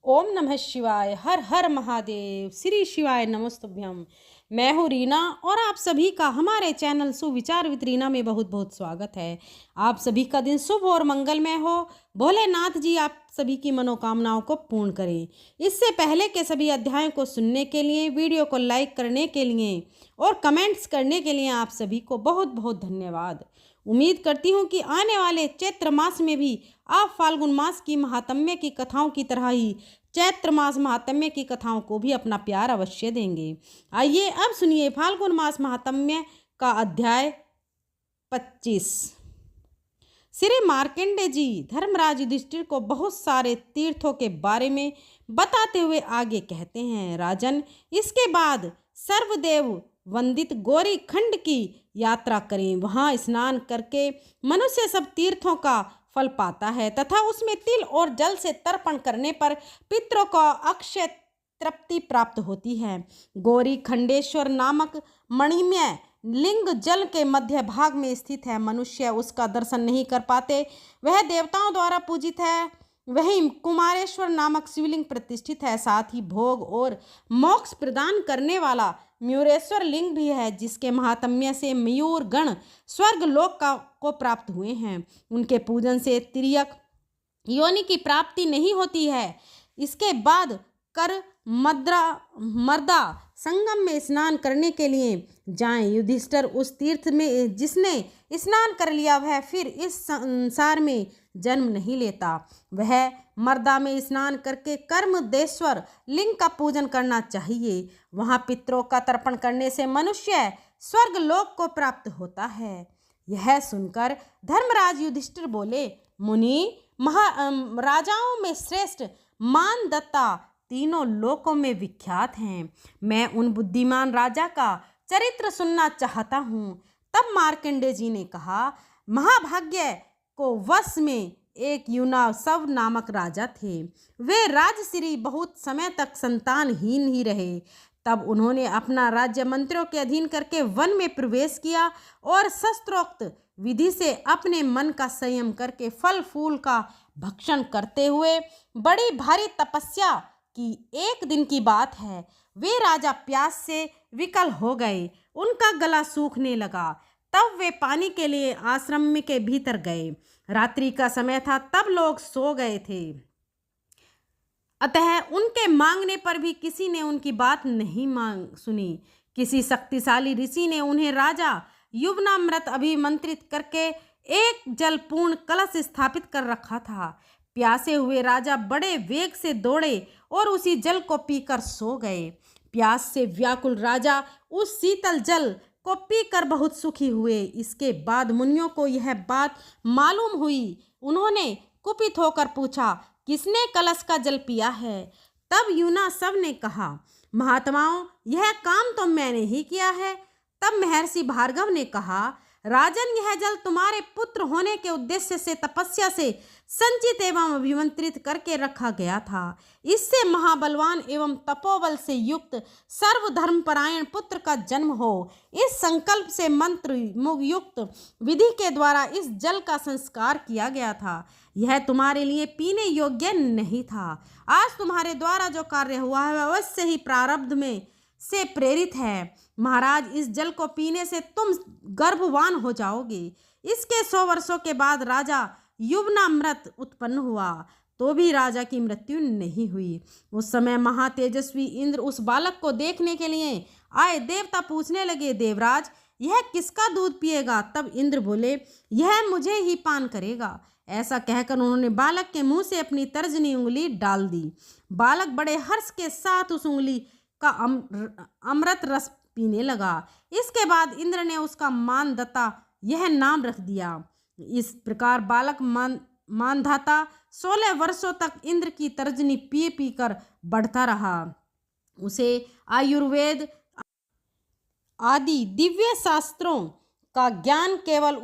ओम नमः शिवाय। हर हर महादेव। श्री शिवाय नमस्तुभ्यम। मैं हूँ रीना और आप सभी का हमारे चैनल सुविचार विद रीना में बहुत बहुत स्वागत है। आप सभी का दिन शुभ और मंगलमय हो। भोलेनाथ जी आप सभी की मनोकामनाओं को पूर्ण करें। इससे पहले के सभी अध्यायों को सुनने के लिए, वीडियो को लाइक करने के लिए और कमेंट्स करने के लिए आप सभी को बहुत बहुत धन्यवाद। उम्मीद करती हूँ कि आने वाले चैत्र मास में भी आप फाल्गुन मास की महात्म्य की कथाओं की तरह ही चैत्र मास महात्म्य की कथाओं को भी अपना प्यार अवश्य देंगे। आइए अब सुनिए फाल्गुन मास महात्म्य का अध्याय 25। श्री मार्कंडेय जी धर्मराज युधिष्ठिर को बहुत सारे तीर्थों के बारे में बताते हुए आगे कहते हैं। राजन, इसके बाद सर्वदेव वंदित गौरी खंड की यात्रा करें। वहाँ स्नान करके मनुष्य सब तीर्थों का फल पाता है तथा उसमें तिल और जल से तर्पण करने पर पितरों को अक्षय तृप्ति प्राप्त होती है। गौरी खंडेश्वर नामक मणिमय लिंग जल के मध्य भाग में स्थित है। मनुष्य उसका दर्शन नहीं कर पाते। वह देवताओं द्वारा पूजित है। वहीं कुमारेश्वर नामक शिवलिंग प्रतिष्ठित है। साथ ही भोग और मोक्ष प्रदान करने वाला मयूरेश्वर लिंग भी है, जिसके महात्म्य से मयूर गण स्वर्ग लोक को प्राप्त हुए हैं। उनके पूजन से तिर्यक योनि की प्राप्ति नहीं होती है। इसके बाद कर मर्दा संगम में स्नान करने के लिए जाएं। युधिष्ठिर उस तीर्थ में जिसने स्नान कर लिया वह फिर इस संसार में जन्म नहीं लेता। वह मर्दा में स्नान करके कर्मदेश्वर लिंग का पूजन करना चाहिए। वहाँ पितरों का तर्पण करने से मनुष्य स्वर्ग लोक को प्राप्त होता है। यह सुनकर धर्मराज युधिष्ठिर बोले, मुनि, राजाओं में श्रेष्ठ मानदत्ता तीनों लोकों में विख्यात हैं। मैं उन बुद्धिमान राजा का चरित्र सुनना चाहता हूँ। तब मार्कंडेय जी ने कहा, महाभाग्य को वश में एक युनासव नामक राजा थे। वे राजश्री बहुत समय तक संतानहीन ही रहे। तब उन्होंने अपना राज्य मंत्रियों के अधीन करके वन में प्रवेश किया और शस्त्रोक्त विधि से अपने मन का संयम करके फल फूल का भक्षण करते हुए बड़ी भारी तपस्या की। एक दिन की बात है, वे राजा प्यास से विकल हो गए। उनका गला सूखने लगा। तब वे पानी के लिए आश्रम के भीतर गए। रात्रि का समय था, तब लोग सो गए थे। अतः उनके मांगने पर भी किसी ने उनकी बात नहीं सुनी। किसी शक्तिशाली ऋषि ने उन्हें राजा युवनामृत अभिमंत्रित करके एक जलपूर्ण कलश स्थापित कर रखा था। प्यासे हुए राजा बड़े वेग से दौड़े और उसी जल को पीकर सो गए। प्यास से व्याकुल राजा उस शीतल जल को पीकर बहुत सुखी हुए। इसके बाद मुनियों को यह बात मालूम हुई। उन्होंने कुपित होकर पूछा, किसने कलश का जल पिया है? तब यूना सब ने कहा, महात्माओं, यह काम तो मैंने ही किया है। तब महर्षि भार्गव ने कहा, राजन, यह जल तुम्हारे पुत्र होने के उद्देश्य से तपस्या से संचित एवं अभिमंत्रित करके रखा गया था। इससे महाबलवान एवं तपोबल से युक्त सर्वधर्मपरायण पुत्र का जन्म हो, इस संकल्प से मंत्र युक्त विधि के द्वारा इस जल का संस्कार किया गया था। यह तुम्हारे लिए पीने योग्य नहीं था। आज तुम्हारे द्वारा जो कार्य हुआ है वह अवश्य ही प्रारब्ध में से प्रेरित है। महाराज, इस जल को पीने से तुम गर्भवान हो जाओगे। इसके 100 वर्षों के बाद राजा युवनामृत उत्पन्न हुआ, तो भी राजा की मृत्यु नहीं हुई। उस समय महातेजस्वी इंद्र उस बालक को देखने के लिए आए। देवता पूछने लगे, देवराज, यह किसका दूध पिएगा? तब इंद्र बोले, यह मुझे ही पान करेगा। ऐसा कहकर उन्होंने बालक के मुंह से अपनी तर्जनी उंगली डाल दी। बालक बड़े हर्ष के साथ उस उंगली का अमृत रस पीने लगा। इसके बाद इंद्र ने उसका मानदत्ता यह नाम रख दिया। इस प्रकार बालक मानधाता 16 वर्षों तक इंद्र की तर्जनी पी पी कर बढ़ता रहा। उसे आयुर्वेद आदि दिव्य शास्त्रों का ज्ञान केवल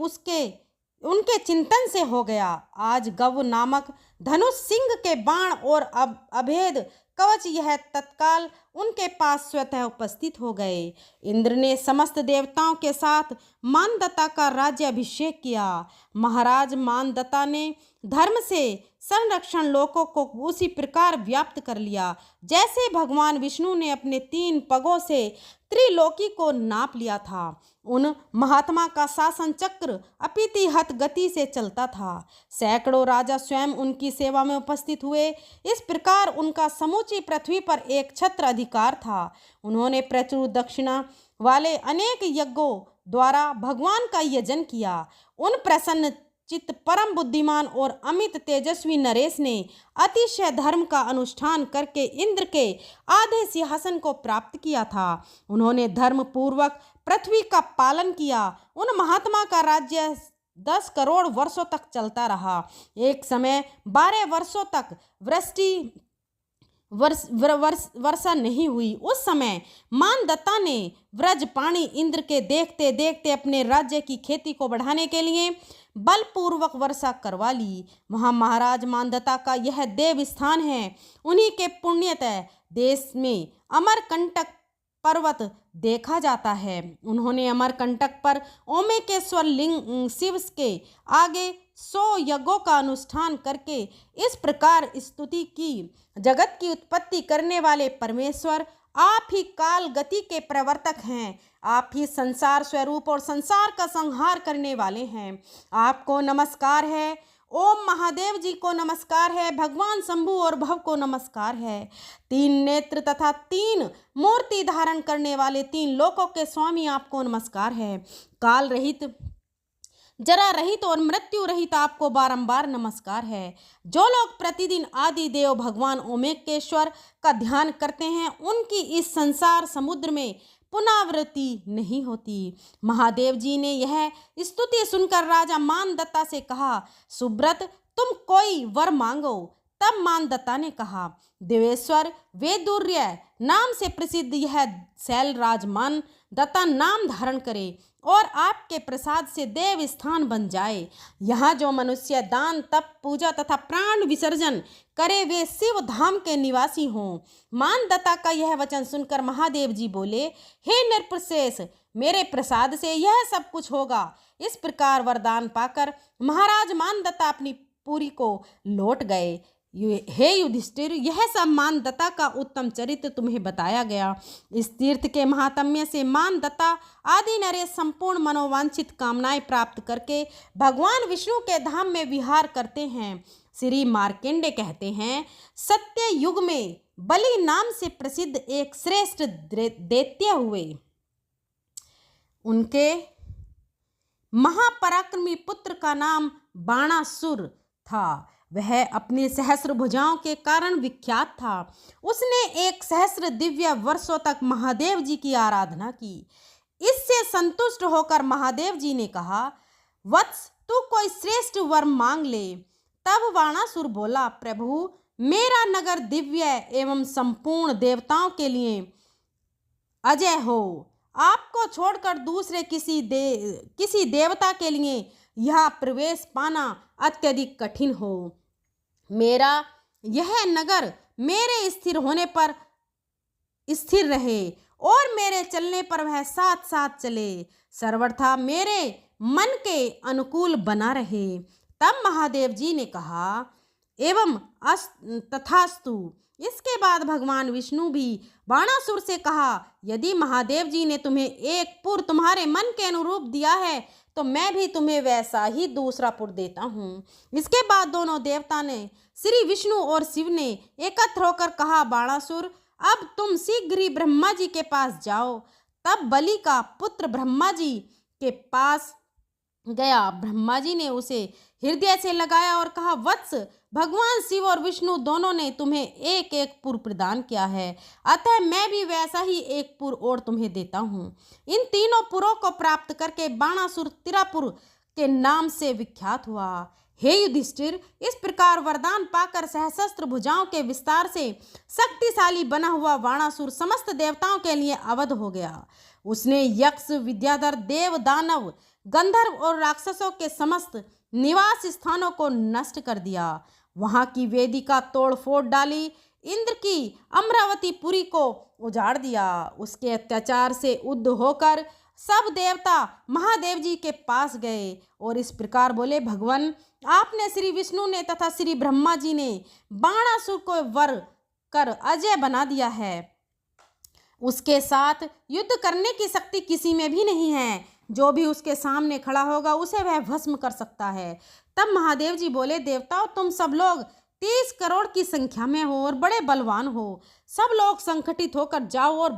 उनके चिंतन से हो गया। आज गव नामक धनुष, सिंह के बाण और अभेद कवच यह तत्काल उनके पास स्वतः उपस्थित हो गए। इंद्र ने समस्त देवताओं के साथ मानदत्ता का राज्य अभिषेक किया। महाराज मानदत्ता ने धर्म से संरक्षण लोकों को उसी प्रकार व्याप्त कर लिया जैसे भगवान विष्णु ने अपने 3 पगों से त्रिलोकी को नाप लिया था। उन महात्मा का शासन चक्र अपितिहत गति से चलता था। सैकड़ों राजा स्वयं उनकी सेवा में उपस्थित हुए। इस प्रकार उनका समूची पृथ्वी पर एक छत्र अधिकार था। उन्होंने प्रचुर दक्षिणा वाले अनेक यज्ञों द्वारा भगवान का यजन किया। उन प्रसन्न चित्त परम बुद्धिमान और अमित तेजस्वी नरेश ने अतिशय धर्म का अनुष्ठान करके इंद्र के आधे सिंहासन को प्राप्त किया था। उन्होंने धर्म पूर्वक पृथ्वी का पालन किया। उन महात्मा का राज्य 10 करोड़ वर्षों तक चलता रहा। एक समय 12 वर्षों तक वर्षा नहीं हुई। उस समय मानदत्ता ने व्रजपाणी इंद्र के देखते देखते अपने राज्य की खेती को बढ़ाने के लिए बलपूर्वक वर्षा करवा ली। वहाँ महाराज मानदत्ता का यह देव स्थान है। उन्हीं के पुण्यतः देश में अमरकंटक पर्वत देखा जाता है। उन्होंने अमरकंटक पर ओमेकेश्वर लिंग शिव के आगे 100 यज्ञों का अनुष्ठान करके इस प्रकार स्तुति की, जगत की उत्पत्ति करने वाले परमेश्वर आप ही काल गति के प्रवर्तक हैं। आप ही संसार स्वरूप और संसार का संहार करने वाले हैं। आपको नमस्कार है। ओम महादेव जी को नमस्कार है। भगवान शंभु और भव को नमस्कार है। 3 नेत्र तथा 3 मूर्ति धारण करने वाले 3 लोकों के स्वामी आपको नमस्कार है। काल रहित, जरा रहित और मृत्यु रहित आपको बारंबार नमस्कार है। जो लोग प्रतिदिन आदि देव भगवान ओमेकेश्वर का ध्यान करते हैं उनकी इस संसार समुद्र में पुनरावृत्ति नहीं होती। महादेव जी ने यह स्तुति सुनकर राजा मानदत्ता से कहा, सुब्रत तुम कोई वर मांगो। तब मानदत्ता ने कहा, देवेश्वर वेदुर्य नाम से प्रसिद्ध यह शैलराज मानदत्ता नाम धारण करे और आपके प्रसाद से देव स्थान बन जाए। यहाँ जो मनुष्य दान तप पूजा तथा प्राण विसर्जन करे वे शिव धाम के निवासी हों। मानदत्ता का यह वचन सुनकर महादेव जी बोले, हे नृपशेष, मेरे प्रसाद से यह सब कुछ होगा। इस प्रकार वरदान पाकर महाराज मानदत्ता अपनी पुरी को लौट गए। हे युधिष्ठिर, यह सब मानदत्ता का उत्तम चरित्र तुम्हें बताया गया। इस तीर्थ के महात्म्य से मानदत्ता आदि नरेश संपूर्ण मनोवांछित कामनाएं प्राप्त करके भगवान विष्णु के धाम में विहार करते हैं। श्री मार्कंडेय कहते हैं, सत्य युग में बलि नाम से प्रसिद्ध एक श्रेष्ठ दैत्य हुए। उनके महापराक्रमी पुत्र का नाम बाणासुर था। वह अपनी सहस्र भुजाओं के कारण विख्यात था। उसने 1 सहस्र दिव्य वर्षों तक महादेव जी की आराधना की। इससे संतुष्ट होकर महादेव जी ने कहा, वत्स तू कोई श्रेष्ठ वर मांग ले। तब बाणासुर बोला, प्रभु मेरा नगर दिव्य एवं संपूर्ण देवताओं के लिए अजय हो। आपको छोड़कर दूसरे किसी देवता के लिए यह प्रवेश पाना अत्यधिक कठिन हो। मेरा यह नगर मेरे स्थिर होने पर स्थिर रहे और मेरे चलने पर वह साथ साथ चले, सर्वथा मेरे मन के अनुकूल बना रहे। तब महादेव जी ने कहा, एवं तथास्तु। इसके बाद भगवान विष्णु भी बाणासुर से कहा, यदि महादेव जी ने तुम्हें एक पुर तुम्हारे मन के अनुरूप दिया है तो मैं भी तुम्हें वैसा ही दूसरा पुर देता हूँ। इसके बाद दोनों देवता ने श्री विष्णु और शिव ने एकत्र होकर कहा, बाणासुर अब तुम शीघ्र ही ब्रह्मा जी के पास जाओ। तब बलि का पुत्र ब्रह्मा जी के पास गया। ब्रह्मा जी ने उसे हृदय से लगाया और कहा, वत्स भगवान शिव और विष्णु दोनों ने तुम्हें एक एक पुर प्रदान किया है, अतः मैं भी वैसा ही एक पुर और तुम्हें देता हूँ। इन तीनों पुरों को प्राप्त करके बाणासुर तिरापुर के नाम से विख्यात हुआ। हे युधिष्ठिर, इस प्रकार वरदान पाकर सहस्त्र भुजाओं के विस्तार से शक्तिशाली बना हुआ बाणासुर समस्त देवताओं के लिए अवध हो गया। उसने यक्ष, विद्याधर, देव, दानव, गंधर्व और राक्षसों के समस्त निवास स्थानों को नष्ट कर दिया। वहां की वेदिका तोड़ फोड़ डाली। इंद्र की अमरावती पुरी को उजाड़ दिया। उसके अत्याचार से उद्ध होकर सब देवता महादेव जी के पास गए और इस प्रकार बोले, भगवान आपने श्री विष्णु ने तथा श्री ब्रह्मा जी ने बाणासुर को वर कर अजय बना दिया है। उसके साथ युद्ध करने की शक्ति किसी में भी नहीं है। जो भी उसके सामने खड़ा होगा उसे वह भस्म कर सकता है। तब महादेव जी बोले, देवताओं, तुम सब लोग 30 करोड़ की संख्या में हो और बड़े बलवान हो। सब लोग संगठित होकर जाओ और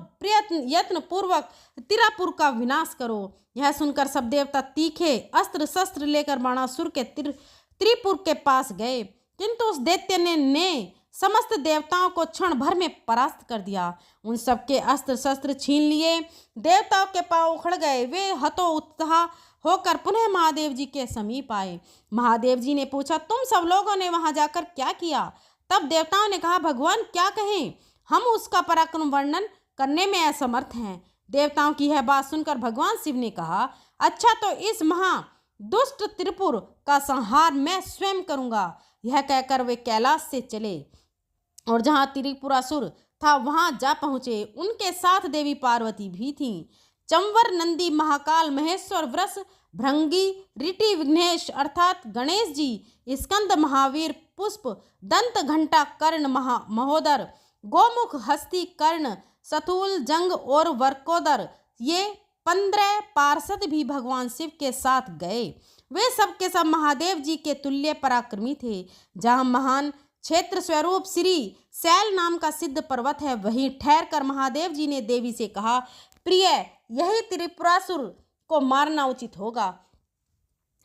यत्न पूर्वक तिरापुर का विनाश करो। यह सुनकर सब देवता तीखे अस्त्र शस्त्र लेकर बाणासुर के त्रिपुर के पास गए, किंतु उस दैत्य ने समस्त देवताओं को क्षण भर में परास्त कर दिया। उन सबके अस्त्र शस्त्र छीन लिए। देवताओं के पांव उखड़ गए। वे हतोत्साह होकर पुनः महादेव जी के समीप आए। महादेव जी ने पूछा, तुम सब लोगों ने वहां जाकर क्या किया? तब देवताओं ने कहा, भगवान क्या कहें, हम उसका पराक्रम वर्णन करने में असमर्थ हैं। देवताओं की यह बात सुनकर भगवान शिव ने कहा, अच्छा, तो इस महा दुष्ट त्रिपुर का संहार मैं स्वयं करूंगा। यह कहकर वे कैलाश से चले और जहां त्रिपुरासुर था वहां जा पहुंचे। उनके साथ देवी पार्वती भी थीं। चंवर, नंदी, महाकाल, महेश्वर, वृष, भृंगी, ऋषि, विघ्नेश अर्थात गणेश जी, स्कंद, महावीर, पुष्प, दंत, घंटा, कर्ण, महोदर, गोमुख, हस्ती, कर्ण, सतूल, जंग और वर्कोदर, ये 15 पार्षद भी भगवान शिव के साथ गए। वे सब के सब महादेव जी के तुल्य पराक्रमी थे। जहाँ महान क्षेत्र स्वरूप श्री शैल नाम का सिद्ध पर्वत है, वहीं ठहर कर महादेव जी ने देवी से कहा, प्रिय, यही त्रिपुरासुर को मारना उचित होगा।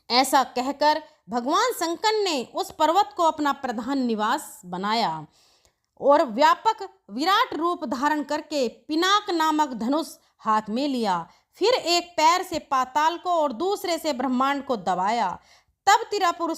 ऐसा कहकर भगवान शंकर ने उस पर्वत को अपना प्रधान निवास बनाया और व्यापक विराट रूप धारण करके पिनाक नामक धनुष हाथ में लिया। फिर एक पैर से पाताल को और दूसरे से ब्रह्मांड को दबाया। तब त्रिपुर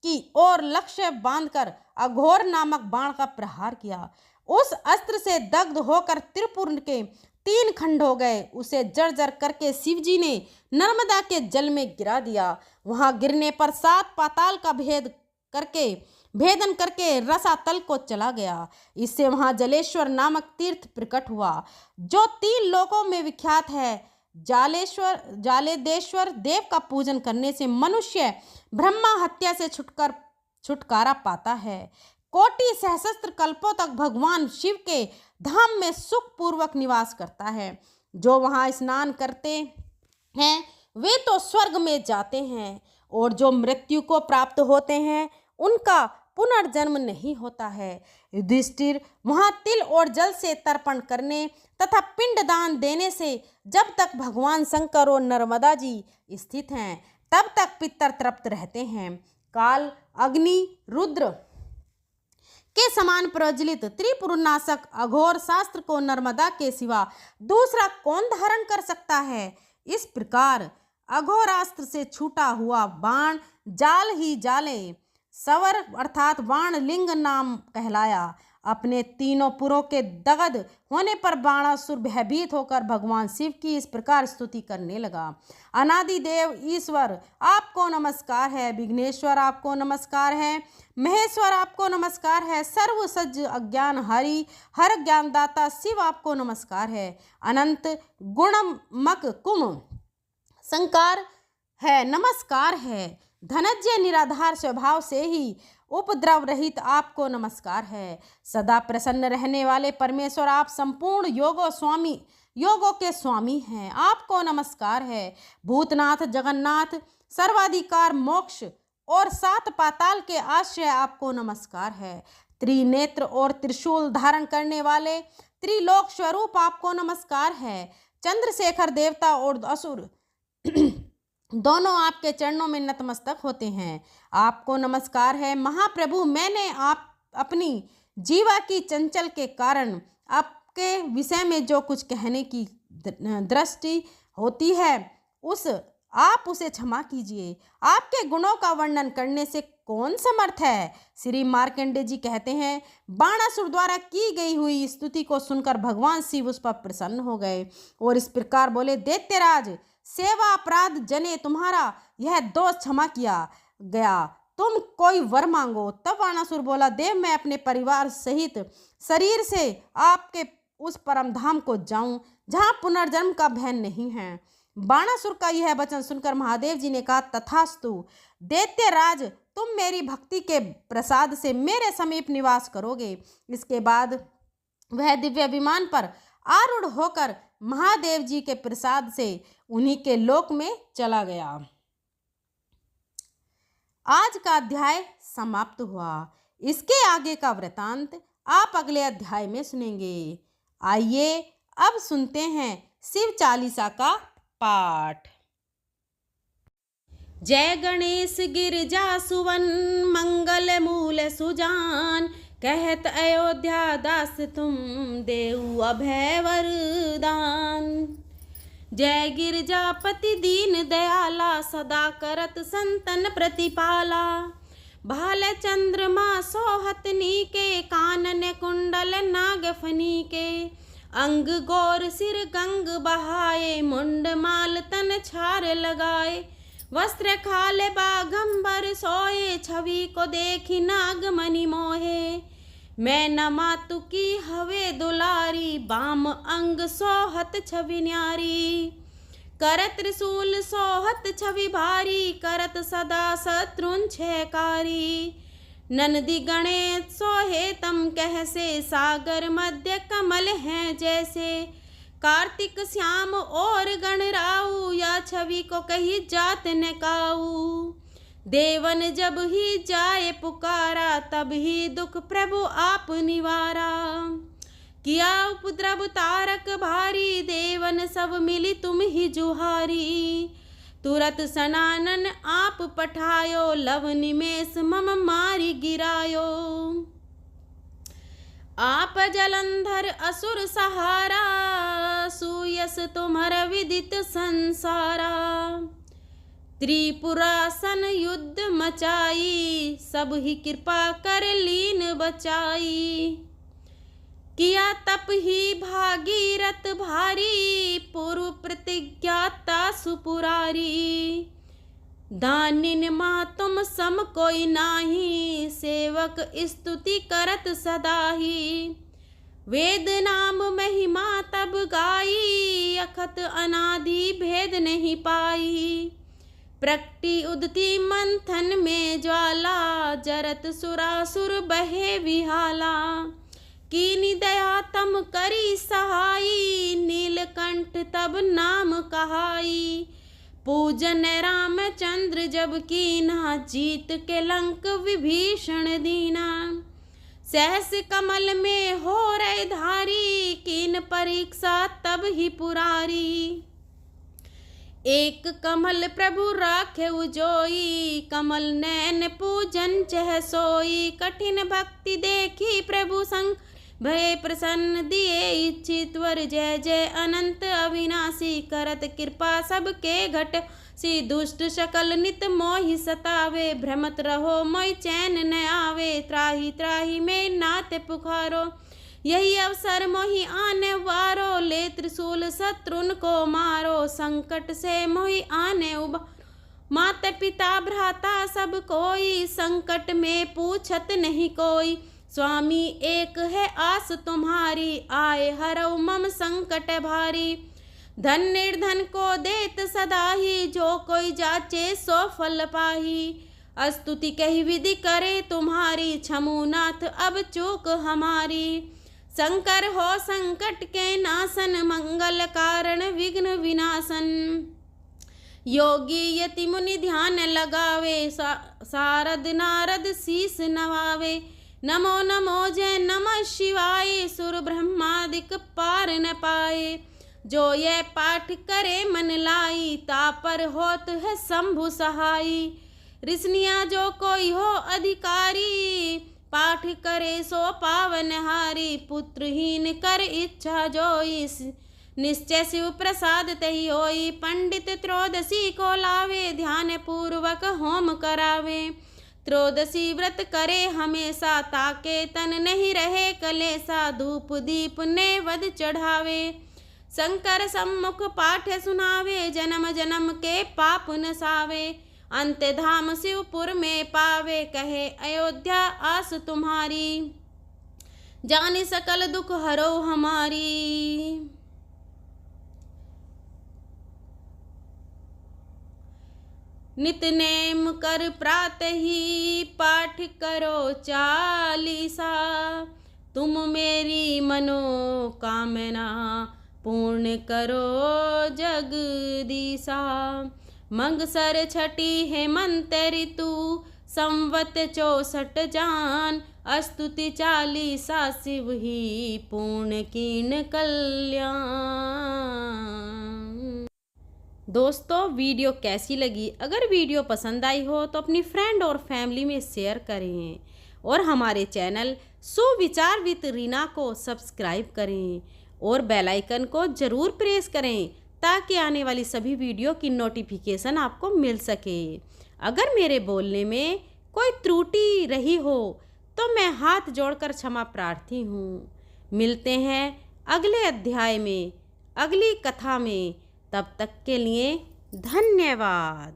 की ओर लक्ष्य बांधकर अघोर नामक बाण का प्रहार किया। उस अस्त्र से दग्ध होकर त्रिपुर के 3 खंड हो गए। उसे जर्जर करके शिवजी ने नर्मदा के जल में गिरा दिया। वहां गिरने पर 7 पाताल का भेदन करके रसातल को चला गया। इससे वहां जलेश्वर नामक तीर्थ प्रकट हुआ, जो 3 लोकों में विख्यात है। जालेदेश्वर देव का पूजन करने से मनुष्य ब्रह्मा हत्या से छुटकारा पाता है। कोटि सहस्त्र कल्पों तक भगवान शिव के धाम में सुख पूर्वक निवास करता है। जो वहां स्नान करते हैं वे तो स्वर्ग में जाते हैं, और जो मृत्यु को प्राप्त होते हैं उनका पुनर्जन्म नहीं होता है। युधिष्ठिर, वहां तिल और जल से तर्पण करने तथा पिंडदान देने से जब तक भगवान शंकर और नर्मदा जी स्थित हैं तब तक पितर तृप्त रहते हैं। काल, अग्नि, रुद्र के समान प्रज्वलित त्रिपुरनाशक अघोर शास्त्र को नर्मदा के सिवा दूसरा कौन धारण कर सकता है? इस प्रकार अघोरास्त्र से छूटा हुआ बाण जाल ही जाले सवर अर्थात बाण लिंग नाम कहलाया। अपने 3 पुरों के दग्ध होने पर बाणासुर भयभीत होकर भगवान शिव की इस प्रकार स्तुति करने लगा। अनादि देव ईश्वर, आपको नमस्कार है। विघ्नेश्वर, आपको नमस्कार है। महेश्वर, आपको नमस्कार है। सर्व सज्ज अज्ञान हरि, हर ज्ञानदाता शिव, आपको नमस्कार है। अनंत गुणमक कुम संकार है, नमस्कार है। धनज्ञ निराधार स्वभाव से ही उपद्रव रहित, आपको नमस्कार है। सदा प्रसन्न रहने वाले परमेश्वर, आप संपूर्ण योगों के स्वामी हैं, आपको नमस्कार है। भूतनाथ, जगन्नाथ, सर्वाधिकार, मोक्ष और 7 पाताल के आश्रय, आपको नमस्कार है। त्रिनेत्र और त्रिशूल धारण करने वाले त्रिलोक स्वरूप, आपको नमस्कार है। चंद्रशेखर देवता और असुर दोनों आपके चरणों में नतमस्तक होते हैं, आपको नमस्कार है। महाप्रभु, मैंने आप अपनी जीवा की चंचल के कारण आपके विषय में जो कुछ कहने की दृष्टि होती है आप उसे क्षमा कीजिए। आपके गुणों का वर्णन करने से कौन समर्थ है? श्री मार्कंडेय जी कहते हैं, बाणासुर द्वारा की गई हुई स्तुति को सुनकर भगवान शिव उस पर प्रसन्न हो गए और इस प्रकार बोले, दैत्यराज, सेवा अपराध जने तुम्हारा यह दोष क्षमा किया गया, तुम कोई वर मांगो। तब बाणासुर बोला, देव, मैं अपने परिवार सहित शरीर से आपके उस परम धाम को जाऊं जहां पुनर्जन्म का भय नहीं है। बाणासुर का यह वचन सुनकर महादेव जी ने कहा, तथास्तु दैत्यराज, तुम मेरी भक्ति के प्रसाद से मेरे समीप निवास करोगे। इसके बाद वह दिव्य विमान पर आरूढ़ होकर महादेव जी के प्रसाद से उन्हीं के लोक में चला गया। आज का अध्याय समाप्त हुआ। इसके आगे का वृतांत आप अगले अध्याय में सुनेंगे। आइए अब सुनते हैं शिव चालीसा का पाठ। जय गणेश गिरिजा सुवन, मंगल मूल सुजान, कहत अयोध्या दास तुम, देऊ अभय वरदान। जय गिरजापति दीन दयाला, सदा करत संतन प्रतिपाला। भाल चंद्रमा सोहतनी के, कानन कुंडल नागफनी के। अंग गौर सिर गंग बहाए, मुंड माल तन छार लगाए। वस्त्र खाले बाघंबर सोए, छवि को देखी नागमणि मोहे। मैं न मातु की हवे दुलारी, बाम अंग सोहत छवि न्यारी। करत त्रिशूल सोहत छवि भारी, करत सदा शत्रुन छयकारी। नंदी गणेश सोहे तम कहसे, सागर मध्य कमल हैं जैसे। कार्तिक श्याम और गणराऊ, या छवि को कही जात न काऊ। देवन जब ही जाए पुकारा, तब ही दुख प्रभु आप निवारा। किया उपद्रव तारक भारी, देवन सब मिली तुम ही जुहारी। तुरत सनानन आप पठायो, लव निमेष मम मारी गिरायो। आप जलंधर असुर सहारा, सुयस तुम्हारा विदित संसारा। त्रिपुरासन युद्ध मचाई, सब ही कृपा कर लीन बचाई। किया तप ही भागीरथ भारी, पूर्व प्रतिज्ञाता सुपुरारी। दानिन माँ तुम सम कोई नाही, सेवक स्तुति करत सदाही। वेद नाम महिमा तब गाई, अखत अनादि भेद नहीं पाई। प्रकटी उदती मंथन में ज्वाला, जरत सुरासुर बहे विहाला। कीनी दया तम करी सहाई, नीलकंठ तब नाम कहाई। पूजन रामचंद्र जब कीना, जीत के लंक विभीषण दीना। सहस कमल में हो रहे धारी, कीन परीक्षा तब ही पुरारी। एक कमल प्रभु राखे उजोई, कमल नैन पूजन चह सोई। कठिन भक्ति देखी प्रभु संग, भय प्रसन्न दिए इच्छित वर। जय जय अनंत अविनाशी, करत कृपा सबके घट। सी दुष्ट शकल नित मोहि सतावे, भ्रमत रहो मोहि चैन न आवे। त्राही त्राही में नाते पुकारो, यही अवसर मोहि आने वारो। ले त्रिशूल शत्रुन को मारो, संकट से मोहि आने उबारो। माता पिता भ्राता सब कोई, संकट में पूछत नहीं कोई। स्वामी एक है आस तुम्हारी, आए हरऊ मम संकट भारी। धन निर्धन को देत सदा ही, जो कोई जाचे सो फल पाही। स्तुति कही विधि करे तुम्हारी, छमुनाथ अब चूक हमारी। शंकर हो संकट के नाशन, मंगल कारण विघ्न विनाशन। योगी यति मुनि ध्यान लगावे, सारद नारद शीस नवावे। नमो नमो जय नमः शिवाय, सुर ब्रह्मादिक पार न पाए। जो ये पाठ करे मन लाई, तापर होत है शंभु सहाई। ऋषियाँ जो कोई हो अधिकारी, पाठ करे सो पावन हारी। पुत्रहीन कर इच्छा जोई, निश्चय शिव प्रसाद तही होई। पंडित त्रयोदशी को लावे, ध्यान पूर्वक होम करावे। त्रयोदशी व्रत करे हमेशा, ताके तन नहीं रहे कलेसा। धूप दीप नैवेद्य चढ़ावे, शंकर सम्मुख पाठ सुनावे। जन्म जन्म के पाप नसावे, अंत धाम शिवपुर में पावे। कहे अयोध्या आस तुम्हारी, जाने सकल दुख हरो हमारी। नितनेम कर प्रातः ही पाठ करो चालीसा, तुम मेरी मनोकामना पूर्ण करो जगदीसा। मंगसर छठी हेमंत ऋतु संवत 64 जान, स्तुति चालीसा शिव ही पूर्ण कीन कल्याण। दोस्तों वीडियो कैसी लगी? अगर वीडियो पसंद आई हो तो अपनी फ्रेंड और फैमिली में शेयर करें और हमारे चैनल सुविचार विद रीना को सब्सक्राइब करें और बेल आइकन को ज़रूर प्रेस करें ताकि आने वाली सभी वीडियो की नोटिफिकेशन आपको मिल सके। अगर मेरे बोलने में कोई त्रुटि रही हो तो मैं हाथ जोड़कर क्षमा प्रार्थी हूँ। मिलते हैं अगले अध्याय में, अगली कथा में। तब तक के लिए धन्यवाद।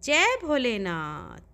जय भोलेनाथ।